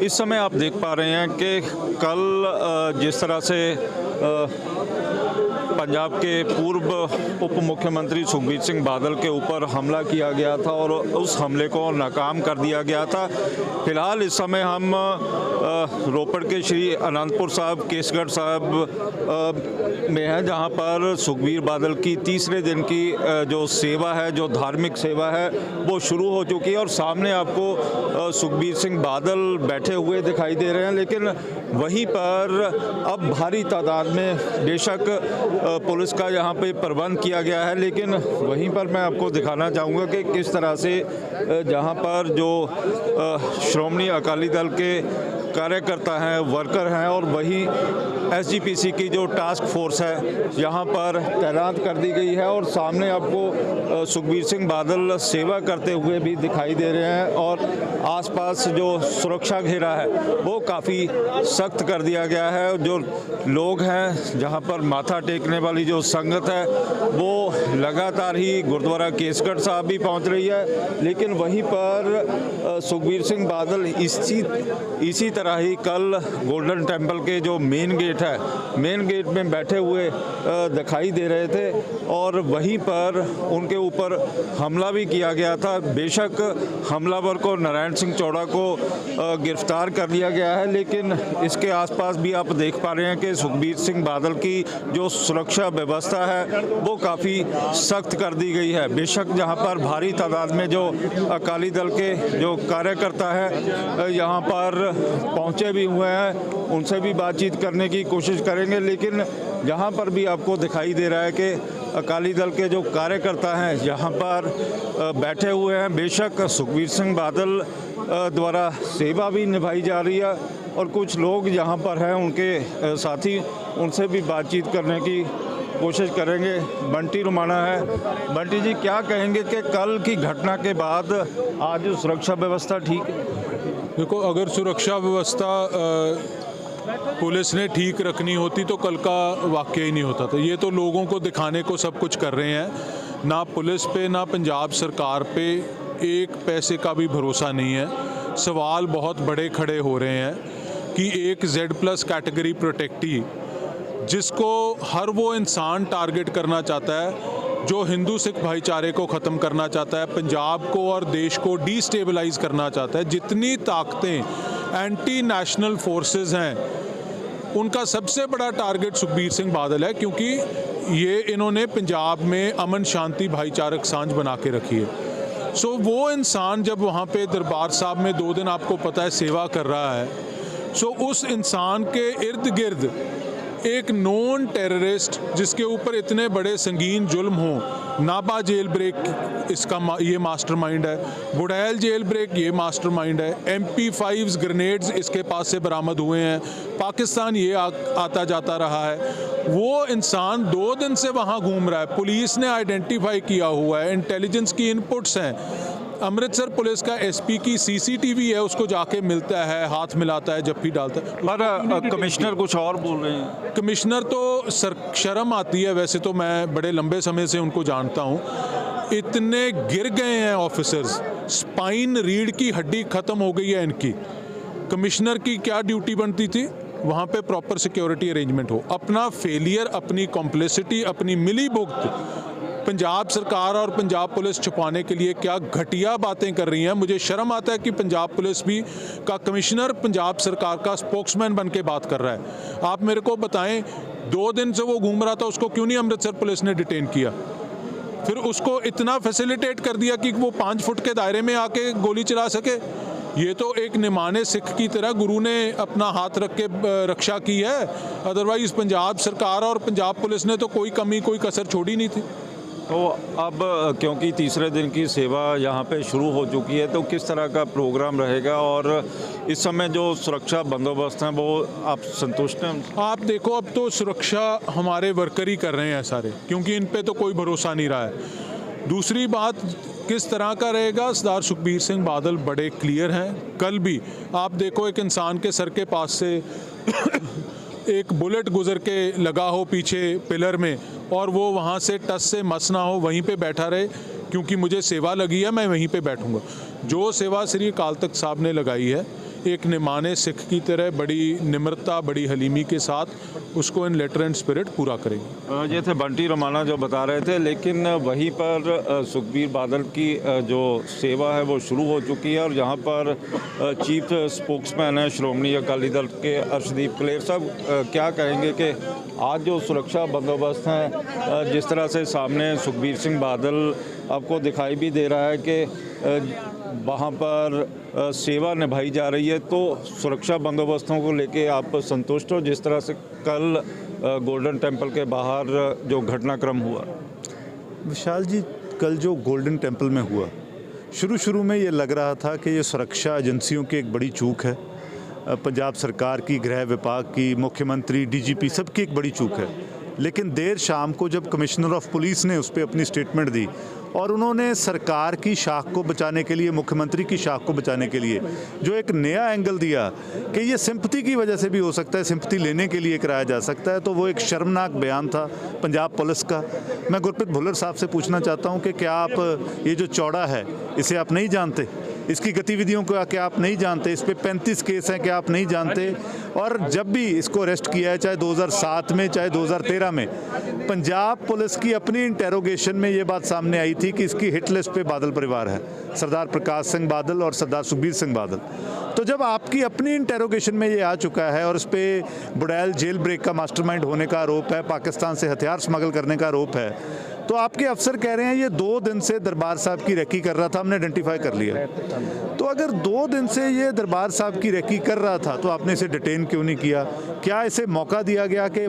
इस समय आप देख पा रहे हैं कि कल जिस तरह से पंजाब के पूर्व उप मुख्यमंत्री सुखबीर सिंह बादल के ऊपर हमला किया गया था और उस हमले को नाकाम कर दिया गया था। फिलहाल इस समय हम रोपड़ के श्री अनंतपुर साहब केसगढ़ साहब में हैं, जहां पर सुखबीर बादल की तीसरे दिन की जो सेवा है, जो धार्मिक सेवा है, वो शुरू हो चुकी है और सामने आपको सुखबीर सिंह बादल बैठे हुए दिखाई दे रहे हैं। लेकिन वहीं पर अब भारी तादाद में बेशक पुलिस का यहाँ पे प्रबंध किया गया है, लेकिन वहीं पर मैं आपको दिखाना चाहूँगा कि किस तरह से जहाँ पर जो श्रोमणी अकाली दल के कार्यकर्ता हैं, वर्कर हैं और वही एसजीपीसी की जो टास्क फोर्स है यहाँ पर तैनात कर दी गई है और सामने आपको सुखबीर सिंह बादल सेवा करते हुए भी दिखाई दे रहे हैं और आसपास जो सुरक्षा घेरा है वो काफ़ी सख्त कर दिया गया है। जो लोग हैं, जहाँ पर माथा टेकने वाली जो संगत है वो लगातार ही गुरुद्वारा केसगढ़ साहब भी पहुँच रही है, लेकिन वहीं पर सुखबीर सिंह बादल इसी तरह ही कल गोल्डन टेम्पल के जो मेन गेट है, मेन गेट में बैठे हुए दिखाई दे रहे थे और वहीं पर उनके ऊपर हमला भी किया गया था। बेशक हमलावर को नारायण सिंह चौड़ा को गिरफ्तार कर लिया गया है, लेकिन इसके आसपास भी आप देख पा रहे हैं कि सुखबीर सिंह बादल की जो सुरक्षा व्यवस्था है वो काफ़ी सख्त कर दी गई है। बेशक जहां पर भारी तादाद में जो अकाली दल के जो कार्यकर्ता हैं यहाँ पर पहुँचे भी हुए हैं, उनसे भी बातचीत करने की कोशिश करेंगे, लेकिन यहाँ पर भी आपको दिखाई दे रहा है कि अकाली दल के जो कार्यकर्ता हैं यहाँ पर बैठे हुए हैं। बेशक सुखबीर सिंह बादल द्वारा सेवा भी निभाई जा रही है और कुछ लोग यहाँ पर हैं उनके साथी, उनसे भी बातचीत करने की कोशिश करेंगे। बंटी रुमाना है। बंटी जी, क्या कहेंगे कि कल की घटना के बाद आज सुरक्षा व्यवस्था ठीक है? देखो, अगर सुरक्षा व्यवस्था पुलिस ने ठीक रखनी होती तो कल का वाक़या ही नहीं होता था। ये तो लोगों को दिखाने को सब कुछ कर रहे हैं। ना पुलिस पे ना पंजाब सरकार पे एक पैसे का भी भरोसा नहीं है। सवाल बहुत बड़े खड़े हो रहे हैं कि एक Z+ कैटेगरी प्रोटेक्टी, जिसको हर वो इंसान टारगेट करना चाहता है जो हिंदू सिख भाईचारे को ख़त्म करना चाहता है, पंजाब को और देश को डिस्टेबलाइज करना चाहता है। जितनी ताकतें एंटी नेशनल फोर्सेस हैं उनका सबसे बड़ा टारगेट सुखबीर सिंह बादल है, क्योंकि ये इन्होंने पंजाब में अमन शांति भाईचारक सांझ बना के रखी है। सो वो इंसान जब वहाँ पे दरबार साहब में 2 दिन आपको पता है सेवा कर रहा है, सो उस इंसान के इर्द गिर्द एक नॉन टेररिस्ट जिसके ऊपर इतने बड़े संगीन जुल्म हों, नाबा जेल ब्रेक इसका ये मास्टरमाइंड है, बुढ़ैल जेल ब्रेक ये मास्टरमाइंड है, MP5 ग्रेनेड्स इसके पास से बरामद हुए हैं, पाकिस्तान ये आता जाता रहा है। वो इंसान 2 दिन से वहाँ घूम रहा है, पुलिस ने आइडेंटिफाई किया हुआ है, इंटेलिजेंस की इनपुट्स हैं। अमृतसर पुलिस का SP की CCTV है, उसको जाके मिलता है, हाथ मिलाता है, जप्फी डालता है। पर कमिश्नर कुछ और बोल रहे हैं। कमिश्नर तो शर्म आती है, वैसे तो मैं बड़े लंबे समय से उनको जानता हूँ। इतने गिर गए हैं ऑफिसर्स, स्पाइन रीढ़ की हड्डी ख़त्म हो गई है इनकी। कमिश्नर की क्या ड्यूटी बनती थी? वहाँ पे प्रॉपर सिक्योरिटी अरेंजमेंट हो। अपना फेलियर, अपनी कॉम्प्लिसिटी, अपनी मिली भुगत पंजाब सरकार और पंजाब पुलिस छुपाने के लिए क्या घटिया बातें कर रही हैं। मुझे शर्म आता है कि पंजाब पुलिस भी का कमिश्नर पंजाब सरकार का स्पोक्समैन बन के बात कर रहा है। आप मेरे को बताएं, 2 दिन से वो घूम रहा था, उसको क्यों नहीं अमृतसर पुलिस ने डिटेन किया? फिर उसको इतना फैसिलिटेट कर दिया कि वो 5 फुट के दायरे में आके गोली चला सके। ये तो एक निमाने सिख की तरह गुरु ने अपना हाथ रख के रक्षा की है। अदरवाइज पंजाब सरकार और पंजाब पुलिस ने तो कोई कमी, कोई कसर छोड़ी नहीं थी। तो अब क्योंकि तीसरे दिन की सेवा यहाँ पे शुरू हो चुकी है, तो किस तरह का प्रोग्राम रहेगा और इस समय जो सुरक्षा बंदोबस्त हैं वो आप संतुष्ट हैं? आप देखो, अब तो सुरक्षा हमारे वर्कर ही कर रहे हैं सारे, क्योंकि इन पे तो कोई भरोसा नहीं रहा है। दूसरी बात, किस तरह का रहेगा, सरदार सुखबीर सिंह बादल बड़े क्लियर हैं। कल भी आप देखो, एक इंसान के सर के पास से एक बुलेट गुजर के लगा हो पीछे पिलर में और वो वहाँ से टस से मस ना हो, वहीं पे बैठा रहे, क्योंकि मुझे सेवा लगी है, मैं वहीं पे बैठूंगा। जो सेवा श्री अकाल तख्त साहब ने लगाई है, एक निमाने सिख की तरह बड़ी निम्रता, बड़ी हलीमी के साथ उसको इन लेटर एंड स्पिरिट पूरा करेगी। ये थे बंटी रमाना जो बता रहे थे, लेकिन वहीं पर सुखबीर बादल की जो सेवा है वो शुरू हो चुकी है और यहाँ पर चीफ स्पोक्समैन है श्रोमणी अकाली दल के अर्शदीप कलेर साहब, क्या कहेंगे कि आज जो सुरक्षा बंदोबस्त हैं, जिस तरह से सामने सुखबीर सिंह बादल आपको दिखाई भी दे रहा है कि वहाँ पर सेवा निभाई जा रही है, तो सुरक्षा बंदोबस्तों को लेके आप संतुष्ट हो? जिस तरह से कल गोल्डन टेम्पल के बाहर जो घटनाक्रम हुआ। विशाल जी, कल जो गोल्डन टेम्पल में हुआ, शुरू में ये लग रहा था कि ये सुरक्षा एजेंसियों की एक बड़ी चूक है, पंजाब सरकार की, गृह विभाग की, मुख्यमंत्री, डीजीपी सबकी एक बड़ी चूक है। लेकिन देर शाम को जब कमिश्नर ऑफ पुलिस ने उस पर अपनी स्टेटमेंट दी और उन्होंने सरकार की शाख को बचाने के लिए, मुख्यमंत्री की शाख को बचाने के लिए जो एक नया एंगल दिया कि ये सिंपैथी की वजह से भी हो सकता है, सिंपैथी लेने के लिए कराया जा सकता है, तो वो एक शर्मनाक बयान था पंजाब पुलिस का। मैं गुरप्रीत भुल्लर साहब से पूछना चाहता हूँ कि क्या आप ये जो चौड़ा है इसे आप नहीं जानते? इसकी गतिविधियों को क्या आप नहीं जानते? इस पे 35 केस हैं, क्या आप नहीं जानते? और जब भी इसको अरेस्ट किया है, चाहे 2007 में चाहे 2013 में, पंजाब पुलिस की अपनी इंटेरोगेशन में ये बात सामने आई थी कि इसकी हिट लिस्ट पे बादल परिवार है, सरदार प्रकाश सिंह बादल और सरदार सुखबीर सिंह बादल। तो जब आपकी अपनी इंटेरोगेशन में ये आ चुका है और इस पर बुड़ैल जेल ब्रेक का मास्टरमाइंड होने का आरोप है, पाकिस्तान से हथियार स्मगल करने का आरोप है, तो आपके अफसर कह रहे हैं ये 2 दिन से दरबार साहब की रेकी कर रहा था, हमने आइडेंटिफाई कर लिया। तो अगर 2 दिन से ये दरबार साहब की रेकी कर रहा था तो आपने इसे डिटेन क्यों नहीं किया? क्या इसे मौका दिया गया कि